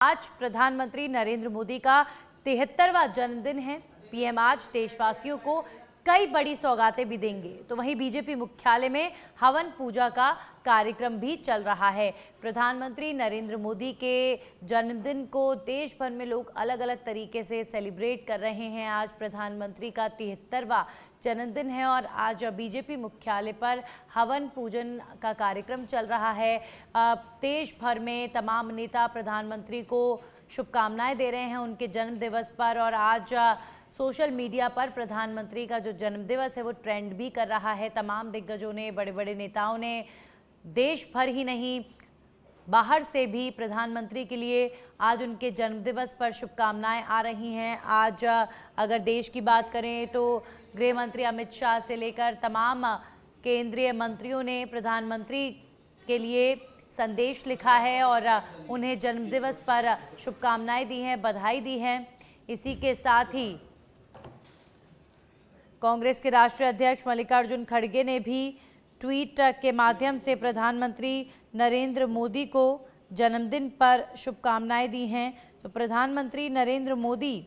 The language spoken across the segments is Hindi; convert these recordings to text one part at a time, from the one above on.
आज प्रधानमंत्री नरेंद्र मोदी का 73वां जन्मदिन है। पीएम आज देशवासियों को कई बड़ी सौगातें भी देंगे। तो वहीं बीजेपी मुख्यालय में हवन पूजा का कार्यक्रम भी चल रहा है। प्रधानमंत्री नरेंद्र मोदी के जन्मदिन को देश भर में लोग अलग अलग तरीके से सेलिब्रेट कर रहे हैं। आज प्रधानमंत्री का 73वां जन्मदिन है और आज बीजेपी मुख्यालय पर हवन पूजन का कार्यक्रम चल रहा है। देश भर में तमाम नेता प्रधानमंत्री को शुभकामनाएं दे रहे हैं उनके जन्म दिवस पर। और आज सोशल मीडिया पर प्रधानमंत्री का जो जन्मदिवस है वो ट्रेंड भी कर रहा है। तमाम दिग्गजों ने, बड़े बड़े नेताओं ने, देश भर ही नहीं बाहर से भी प्रधानमंत्री के लिए आज उनके जन्मदिवस पर शुभकामनाएं आ रही हैं। आज अगर देश की बात करें तो गृह मंत्री अमित शाह से लेकर तमाम केंद्रीय मंत्रियों ने प्रधानमंत्री के लिए संदेश लिखा है और उन्हें जन्मदिवस पर शुभकामनाएं दी हैं, बधाई दी है। इसी के साथ ही कांग्रेस के राष्ट्रीय अध्यक्ष मल्लिकार्जुन खड़गे ने भी ट्वीट के माध्यम से प्रधानमंत्री नरेंद्र मोदी को जन्मदिन पर शुभकामनाएं दी हैं। तो प्रधानमंत्री नरेंद्र मोदी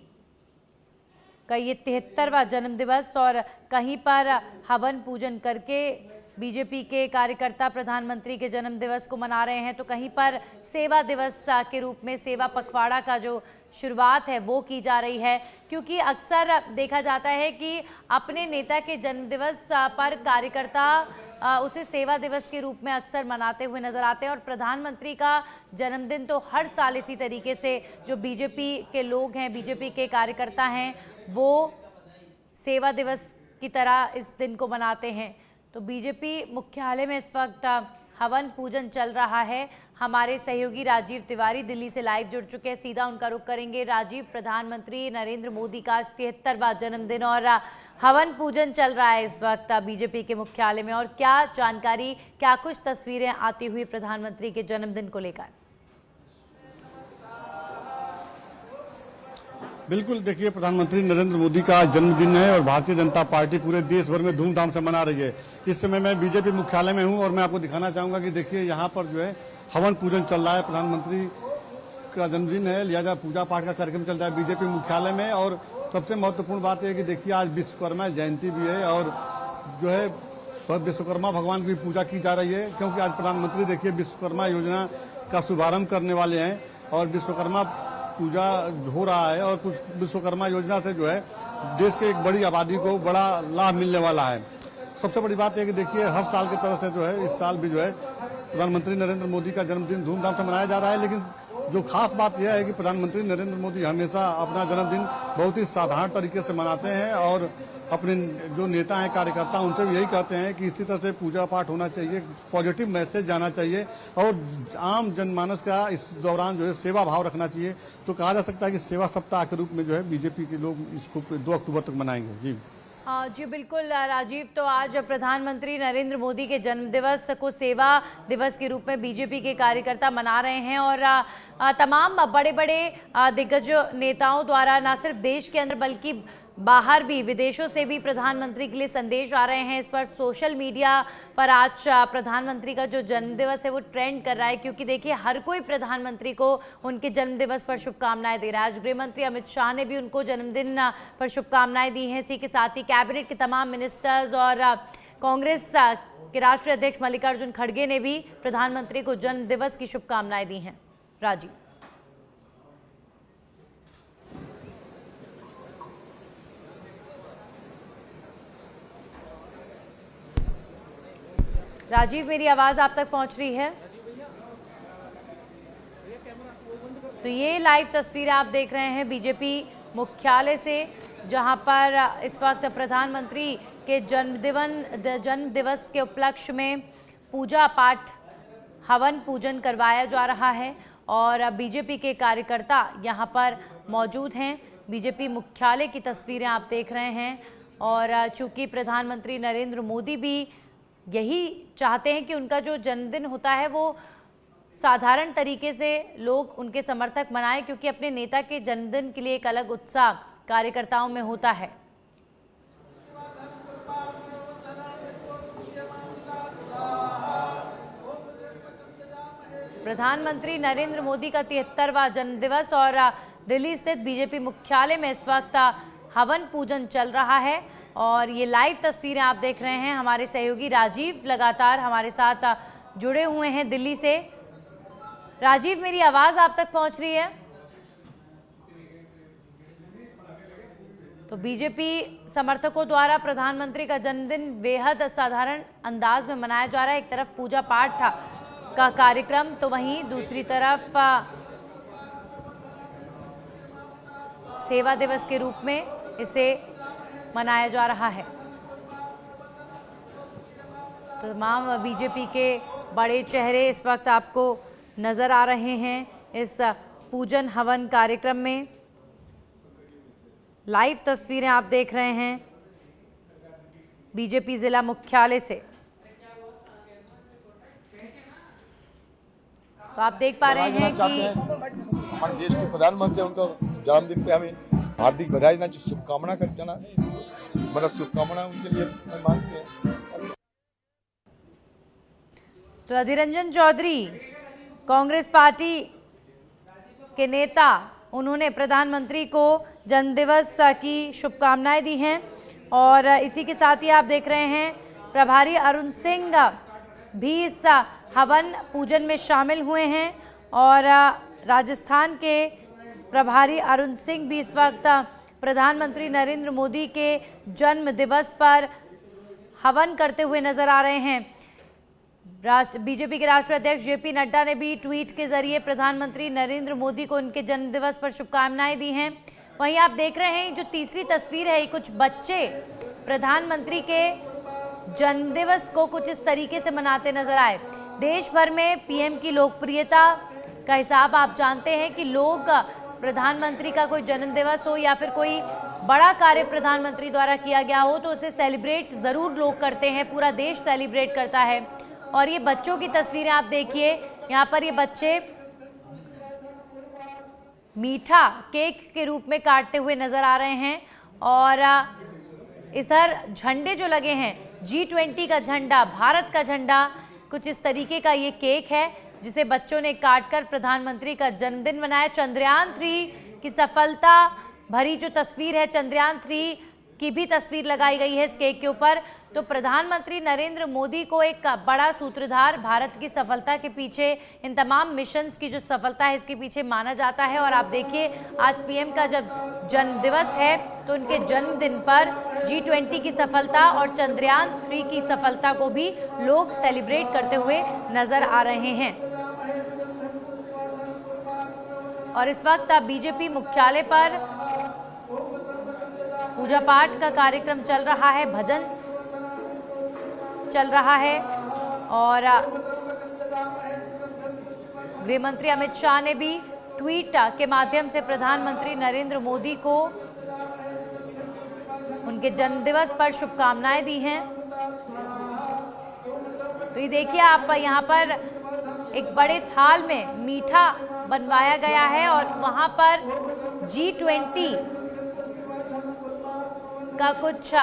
का ये 73वां जन्मदिवस और कहीं पर हवन पूजन करके बीजेपी के कार्यकर्ता प्रधानमंत्री के जन्मदिवस को मना रहे हैं, तो कहीं पर सेवा दिवस के रूप में सेवा पखवाड़ा का जो शुरुआत है वो की जा रही है। क्योंकि अक्सर देखा जाता है कि अपने नेता के जन्मदिवस पर कार्यकर्ता उसे सेवा दिवस के रूप में अक्सर मनाते हुए नजर आते हैं। और प्रधानमंत्री का जन्मदिन तो हर साल इसी तरीके से जो बीजेपी के लोग हैं, बीजेपी के कार्यकर्ता हैं, वो सेवा दिवस की तरह इस दिन को मनाते हैं। तो बीजेपी मुख्यालय में इस वक्त हवन पूजन चल रहा है। हमारे सहयोगी राजीव तिवारी दिल्ली से लाइव जुड़ चुके हैं, सीधा उनका रुख करेंगे। राजीव, प्रधानमंत्री नरेंद्र मोदी का आज 73वां जन्मदिन और हवन पूजन चल रहा है इस वक्त बीजेपी के मुख्यालय में, और क्या जानकारी, क्या कुछ तस्वीरें आती हुई प्रधानमंत्री के जन्मदिन को लेकर? बिल्कुल, देखिए, प्रधानमंत्री नरेंद्र मोदी का जन्मदिन है और भारतीय जनता पार्टी पूरे देश भर में धूमधाम से मना रही है। इस समय मैं बीजेपी मुख्यालय में हूं और मैं आपको दिखाना चाहूंगा कि देखिए यहाँ पर जो है हवन पूजन चल रहा है। प्रधानमंत्री का जन्मदिन है, लिहाजा पूजा पाठ का कार्यक्रम चल रहा है बीजेपी मुख्यालय में। और सबसे महत्वपूर्ण बात है कि देखिए आज विश्वकर्मा जयंती भी है और जो है विश्वकर्मा भगवान की पूजा की जा रही है, क्योंकि आज प्रधानमंत्री देखिए विश्वकर्मा योजना का शुभारंभ करने वाले हैं और विश्वकर्मा पूजा हो रहा है। और कुछ विश्वकर्मा योजना से जो है देश के एक बड़ी आबादी को बड़ा लाभ मिलने वाला है। सबसे बड़ी बात है कि देखिए हर साल की तरह से जो है इस साल भी जो है प्रधानमंत्री नरेंद्र मोदी का जन्मदिन धूमधाम से मनाया जा रहा है। लेकिन जो खास बात यह है कि प्रधानमंत्री नरेंद्र मोदी हमेशा अपना जन्मदिन बहुत ही साधारण तरीके से मनाते हैं और अपने जो नेता हैं, कार्यकर्ता, उनसे भी यही कहते हैं कि इसी तरह से पूजा पाठ होना चाहिए, पॉजिटिव मैसेज जाना चाहिए और आम जनमानस का इस दौरान जो है सेवा भाव रखना चाहिए। तो कहा जा सकता है कि सेवा सप्ताह के रूप में जो है बीजेपी के लोग इसको 2 अक्टूबर तक मनाएंगे। जी जी बिल्कुल राजीव, तो आज प्रधानमंत्री नरेंद्र मोदी के जन्मदिवस को सेवा दिवस के रूप में बीजेपी के कार्यकर्ता मना रहे हैं और तमाम बड़े बड़े दिग्गज नेताओं द्वारा न सिर्फ देश के अंदर बल्कि बाहर भी, विदेशों से भी प्रधानमंत्री के लिए संदेश आ रहे हैं। इस पर सोशल मीडिया पर आज प्रधानमंत्री का जो जन्मदिवस है वो ट्रेंड कर रहा है, क्योंकि देखिए हर कोई प्रधानमंत्री को उनके जन्मदिवस पर शुभकामनाएं दे रहा है। आज गृह मंत्री अमित शाह ने भी उनको जन्मदिन पर शुभकामनाएं दी हैं। इसी के साथ ही कैबिनेट के तमाम मिनिस्टर्स और कांग्रेस के राष्ट्रीय अध्यक्ष मल्लिकार्जुन खड़गे ने भी प्रधानमंत्री को जन्मदिवस की शुभकामनाएं दी हैं। राजीव, राजीव, मेरी आवाज आप तक पहुंच रही है? तो ये लाइव तस्वीरें आप देख रहे हैं बीजेपी मुख्यालय से, जहां पर इस वक्त प्रधानमंत्री के जन्मदिवस के उपलक्ष्य में पूजा पाठ, हवन पूजन करवाया जा रहा है और बीजेपी के कार्यकर्ता यहां पर मौजूद हैं। बीजेपी मुख्यालय की तस्वीरें आप देख रहे हैं और चूंकि प्रधानमंत्री नरेंद्र मोदी भी यही चाहते हैं कि उनका जो जन्मदिन होता है वो साधारण तरीके से लोग उनके समर्थक मनाएं, क्योंकि अपने नेता के जन्मदिन के लिए एक अलग उत्साह कार्यकर्ताओं में होता है। प्रधानमंत्री नरेंद्र मोदी का 73वां जन्मदिवस और दिल्ली स्थित बीजेपी मुख्यालय में इस वक्त हवन पूजन चल रहा है और ये लाइव तस्वीरें आप देख रहे हैं। हमारे सहयोगी राजीव लगातार हमारे साथ जुड़े हुए हैं दिल्ली से। राजीव, मेरी आवाज आप तक पहुंच रही है? तो बीजेपी समर्थकों द्वारा प्रधानमंत्री का जन्मदिन बेहद असाधारण अंदाज में मनाया जा रहा है। एक तरफ पूजा पाठ का कार्यक्रम तो वहीं दूसरी तरफ सेवा दिवस के रूप में इसे मनाया जा रहा है। तो तमाम बीजेपी के बड़े चेहरे इस वक्त आपको नजर आ रहे हैं इस पूजन हवन कार्यक्रम में। लाइव तस्वीरें आप देख रहे हैं बीजेपी जिला मुख्यालय से। तो आप देख पा रहे हैं कि हमारे देश के प्रधानमंत्री उनको जन्मदिन पे हमें हार्दिक बधाई देना, शुभकामना करते ना, बड़ा शुभकामना उनके लिए मांगते हैं। तो अधीर रंजन चौधरी कांग्रेस पार्टी के नेता, उन्होंने प्रधानमंत्री को जन्मदिवस की शुभकामनाएं दी हैं और इसी के साथ ही आप देख रहे हैं प्रभारी अरुण सिंह भी इस हवन पूजन में शामिल हुए हैं और राजस्थान के प्रभारी अरुण सिंह भी इस वक्त प्रधानमंत्री नरेंद्र मोदी के जन्म दिवस पर हवन करते हुए नजर आ रहे हैं। बीजेपी के राष्ट्रीय अध्यक्ष जेपी नड्डा ने भी ट्वीट के जरिए प्रधानमंत्री नरेंद्र मोदी को उनके जन्मदिवस पर शुभकामनाएं दी हैं। वहीं आप देख रहे हैं जो तीसरी तस्वीर है, कुछ बच्चे प्रधानमंत्री के जन्मदिवस को कुछ इस तरीके से मनाते नजर आए। देश भर में पीएम की लोकप्रियता का हिसाब आप जानते हैं कि लोग प्रधानमंत्री का कोई जन्मदिवस हो या फिर कोई बड़ा कार्य प्रधानमंत्री द्वारा किया गया हो तो उसे सेलिब्रेट ज़रूर लोग करते हैं, पूरा देश सेलिब्रेट करता है। और ये बच्चों की तस्वीरें आप देखिए, यहाँ पर ये बच्चे मीठा केक के रूप में काटते हुए नजर आ रहे हैं और इधर झंडे जो लगे हैं, G20 का झंडा, भारत का झंडा, कुछ इस तरीके का ये केक है जिसे बच्चों ने काटकर प्रधानमंत्री का जन्मदिन मनाया। चंद्रयान 3 की सफलता भरी जो तस्वीर है, चंद्रयान 3 की भी तस्वीर लगाई गई है इस केक के ऊपर। तो प्रधानमंत्री नरेंद्र मोदी को एक बड़ा सूत्रधार भारत की सफलता के पीछे, इन तमाम मिशंस की जो सफलता है इसके पीछे माना जाता है। और आप देखिए आज पीएम का जब जन्मदिवस है तो उनके जन्मदिन पर G20 की सफलता और चंद्रयान 3 की सफलता को भी लोग सेलिब्रेट करते हुए नजर आ रहे हैं। और इस वक्त बीजेपी मुख्यालय पर पूजा पाठ का कार्यक्रम चल रहा है, भजन चल रहा है और गृह मंत्री अमित शाह ने भी ट्वीट के माध्यम से प्रधानमंत्री नरेंद्र मोदी को उनके जन्मदिवस पर शुभकामनाएं दी हैं। तो ये देखिए आप यहाँ पर एक बड़े थाल में मीठा बनवाया गया है और वहां पर G20 का कुछ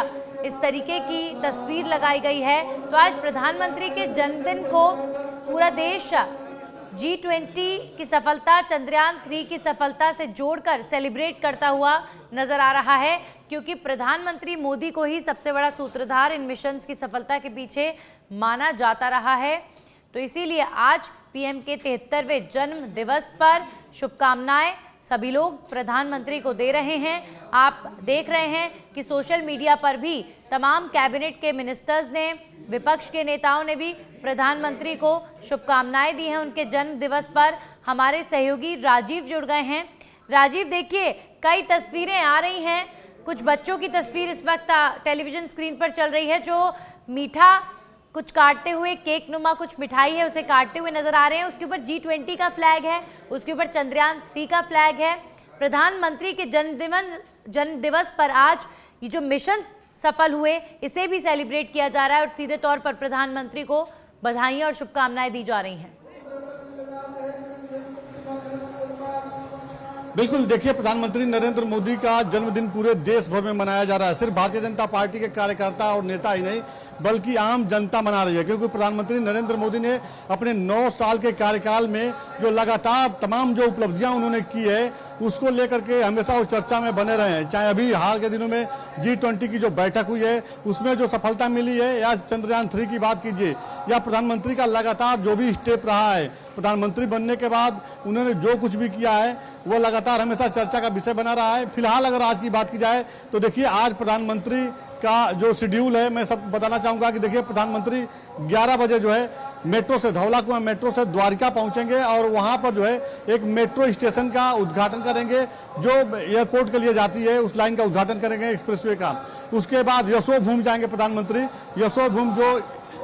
इस तरीके की तस्वीर लगाई गई है। तो आज प्रधानमंत्री के जन्मदिन को पूरा देश G20 की सफलता, चंद्रयान 3 की सफलता से जोड़कर सेलिब्रेट करता हुआ नजर आ रहा है, क्योंकि प्रधानमंत्री मोदी को ही सबसे बड़ा सूत्रधार इन मिशंस की सफलता के पीछे माना जाता रहा है। तो इसीलिए आज पीएम के 73वें जन्म दिवस पर शुभकामनाएं सभी लोग प्रधानमंत्री को दे रहे हैं। आप देख रहे हैं कि सोशल मीडिया पर भी तमाम कैबिनेट के मिनिस्टर्स ने, विपक्ष के नेताओं ने भी प्रधानमंत्री को शुभकामनाएं दी हैं उनके जन्म दिवस पर। हमारे सहयोगी राजीव जुड़ गए हैं। राजीव, देखिए कई तस्वीरें आ रही हैं, कुछ बच्चों की तस्वीर इस वक्त टेलीविजन स्क्रीन पर चल रही है जो मीठा कुछ काटते हुए, केक नुमा कुछ मिठाई है उसे काटते हुए नजर आ रहे हैं। उसके ऊपर G20 का फ्लैग है, उसके ऊपर चंद्रयान 3 का फ्लैग है। प्रधानमंत्री के जन्म दिवस पर आज ये जो मिशन सफल हुए इसे भी सेलिब्रेट किया जा रहा है और सीधे तौर पर प्रधानमंत्री को बधाइयां और शुभकामनाएं दी जा रही हैं। बिल्कुल, देखिए प्रधानमंत्री नरेंद्र मोदी का जन्मदिन पूरे देश भर में मनाया जा रहा है। सिर्फ भारतीय जनता पार्टी के कार्यकर्ता और नेता ही नहीं बल्कि आम जनता मना रही है, क्योंकि प्रधानमंत्री नरेंद्र मोदी ने अपने 9 साल के कार्यकाल में जो लगातार तमाम जो उपलब्धियां उन्होंने की है उसको लेकर के हमेशा उस चर्चा में बने रहे हैं। चाहे अभी हाल के दिनों में G20 की जो बैठक हुई है उसमें जो सफलता मिली है, या चंद्रयान 3 की बात कीजिए, या प्रधानमंत्री का लगातार जो भी स्टेप रहा है, प्रधानमंत्री बनने के बाद उन्होंने जो कुछ भी किया है वो लगातार हमेशा चर्चा का विषय बना रहा है। फिलहाल अगर आज की बात की जाए तो देखिए आज प्रधानमंत्री का जो शेड्यूल है, मैं सब बताना चाहूंगा कि देखिए प्रधानमंत्री 11 बजे जो है मेट्रो से धौला कुआं मेट्रो से द्वारिका पहुंचेंगे और वहां पर जो है एक मेट्रो स्टेशन का उद्घाटन करेंगे जो एयरपोर्ट के लिए जाती है, उस लाइन का उद्घाटन करेंगे एक्सप्रेसवे का। उसके बाद यशोभूमि जाएंगे प्रधानमंत्री। यशोभूमि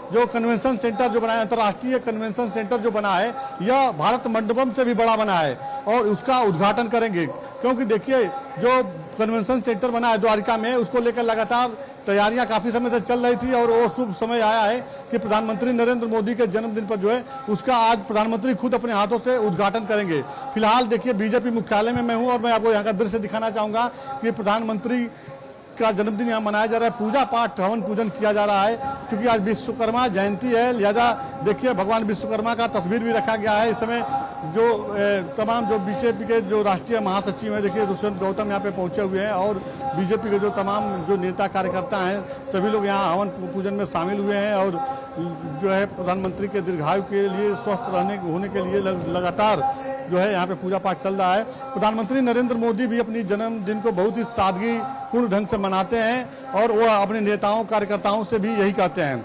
जो कन्वेंशन सेंटर जो बना है, अंतर्राष्ट्रीय कन्वेंशन सेंटर जो बना है, यह भारत मंडपम से भी बड़ा बना है और उसका उद्घाटन करेंगे। क्योंकि देखिए जो कन्वेंशन सेंटर बना है द्वारिका में, उसको लेकर लगातार तैयारियां काफी समय से चल रही थी और वो शुभ समय आया है कि प्रधानमंत्री नरेंद्र मोदी के जन्मदिन पर जो है उसका आज प्रधानमंत्री खुद अपने हाथों से उद्घाटन करेंगे। फिलहाल देखिए बीजेपी मुख्यालय में मैं हूं और मैं आपको यहाँ का दृश्य दिखाना चाहूंगा कि प्रधानमंत्री का जन्मदिन यहाँ मनाया जा रहा है, पूजा पाठ हवन पूजन किया जा रहा है। क्योंकि आज विश्वकर्मा जयंती है, लिहाजा देखिए भगवान विश्वकर्मा का तस्वीर भी रखा गया है। इस समय जो तमाम जो बीजेपी के जो राष्ट्रीय महासचिव हैं, देखिए दुष्यंत गौतम यहाँ पे पहुंचे हुए हैं और बीजेपी के जो तमाम जो नेता कार्यकर्ता हैं सभी लोग यहाँ हवन पूजन में शामिल हुए हैं और जो है प्रधानमंत्री के दीर्घायु के लिए, स्वस्थ होने के लिए लगातार जो है यहाँ पे पूजा पाठ चल रहा है। प्रधानमंत्री नरेंद्र मोदी भी अपनी जन्मदिन को बहुत ही सादगी पूर्ण ढंग से मनाते हैं और वो अपने नेताओं कार्यकर्ताओं से भी यही कहते हैं।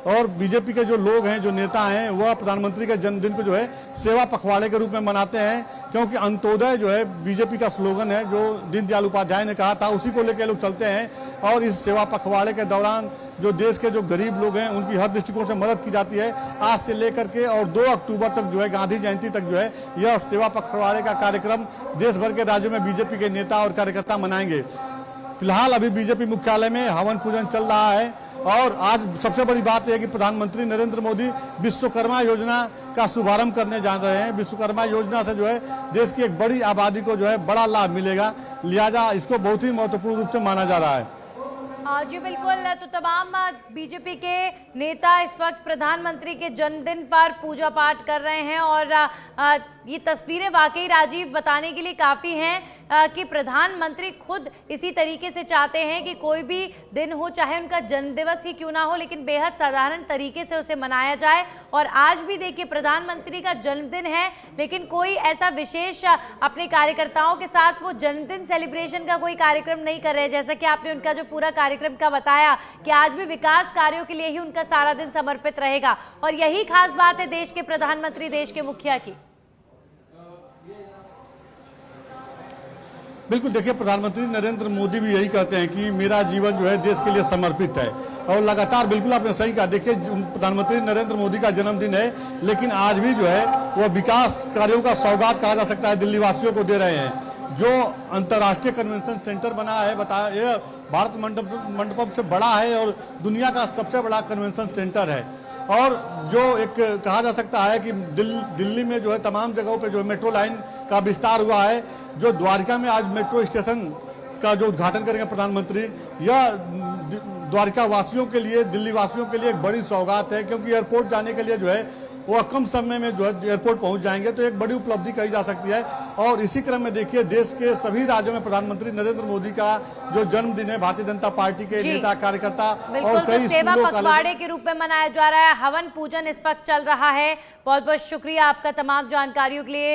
और बीजेपी के जो लोग हैं, जो नेता हैं, वह प्रधानमंत्री के जन्मदिन को जो है सेवा पखवाड़े के रूप में मनाते हैं। क्योंकि अंत्योदय जो है बीजेपी का स्लोगन है, जो दीनदयाल उपाध्याय ने कहा था, उसी को लेकर लोग चलते हैं। और इस सेवा पखवाड़े के दौरान जो देश के जो गरीब लोग हैं उनकी हर दृष्टिकोण से मदद की जाती है। आज से लेकर के और 2 अक्टूबर तक जो है गांधी जयंती तक जो है यह सेवा पखवाड़े का कार्यक्रम देश भर के राज्यों में बीजेपी के नेता और कार्यकर्ता मनाएंगे। फिलहाल अभी बीजेपी मुख्यालय में हवन पूजन चल रहा है और आज सबसे बड़ी बात यह है कि प्रधानमंत्री नरेंद्र मोदी विश्वकर्मा योजना का शुभारंभ करने जा रहे हैं। विश्वकर्मा योजना से जो है देश की एक बड़ी आबादी को जो है बड़ा लाभ मिलेगा, लिहाजा इसको बहुत ही महत्वपूर्ण रूप से माना जा रहा है। जी बिल्कुल, तो तमाम बीजेपी के नेता इस वक्त प्रधानमंत्री के जन्मदिन पर पूजा पाठ कर रहे हैं और ये तस्वीरें वाकई राजीव बताने के लिए काफ़ी हैं कि प्रधानमंत्री खुद इसी तरीके से चाहते हैं कि कोई भी दिन हो, चाहे उनका जन्मदिवस ही क्यों ना हो, लेकिन बेहद साधारण तरीके से उसे मनाया जाए। और आज भी देखिए प्रधानमंत्री का जन्मदिन है, लेकिन कोई ऐसा विशेष अपने कार्यकर्ताओं के साथ वो जन्मदिन सेलिब्रेशन का कोई कार्यक्रम नहीं कर रहे। जैसा कि आपने उनका जो पूरा कार्यक्रम का बताया कि आज भी विकास कार्यों के लिए ही उनका सारा दिन समर्पित रहेगा और यही खास बात है देश के प्रधानमंत्री, देश के मुखिया की। बिल्कुल, देखिए प्रधानमंत्री नरेंद्र मोदी भी यही कहते हैं कि मेरा जीवन जो है देश के लिए समर्पित है और लगातार, बिल्कुल आपने सही कहा, देखिए प्रधानमंत्री नरेंद्र मोदी का जन्मदिन है लेकिन आज भी जो है वो विकास कार्यों का सौगात कहा जा सकता है दिल्ली वासियों को दे रहे हैं। जो अंतर्राष्ट्रीय कन्वेंशन सेंटर बना है, बताया यह भारत मंडपम से बड़ा है और दुनिया का सबसे बड़ा कन्वेंशन सेंटर है। और जो एक कहा जा सकता है कि दिल्ली में जो है तमाम जगहों पे जो मेट्रो लाइन का विस्तार हुआ है। जो द्वारिका में आज मेट्रो स्टेशन का जो उद्घाटन करेंगे प्रधानमंत्री, यह द्वारिका वासियों के लिए, दिल्ली वासियों के लिए एक बड़ी सौगात है। क्योंकि एयरपोर्ट जाने के लिए जो है वो कम समय में जो है एयरपोर्ट पहुंच जाएंगे, तो एक बड़ी उपलब्धि कही जा सकती है। और इसी क्रम में देखिए देश के सभी राज्यों में प्रधानमंत्री नरेंद्र मोदी का जो जन्मदिन है भारतीय जनता पार्टी के नेता कार्यकर्ता और कई सेवा पखवाड़े के रूप में मनाया जा रहा है। हवन पूजन इस वक्त चल रहा है। बहुत बहुत शुक्रिया आपका तमाम जानकारियों के लिए।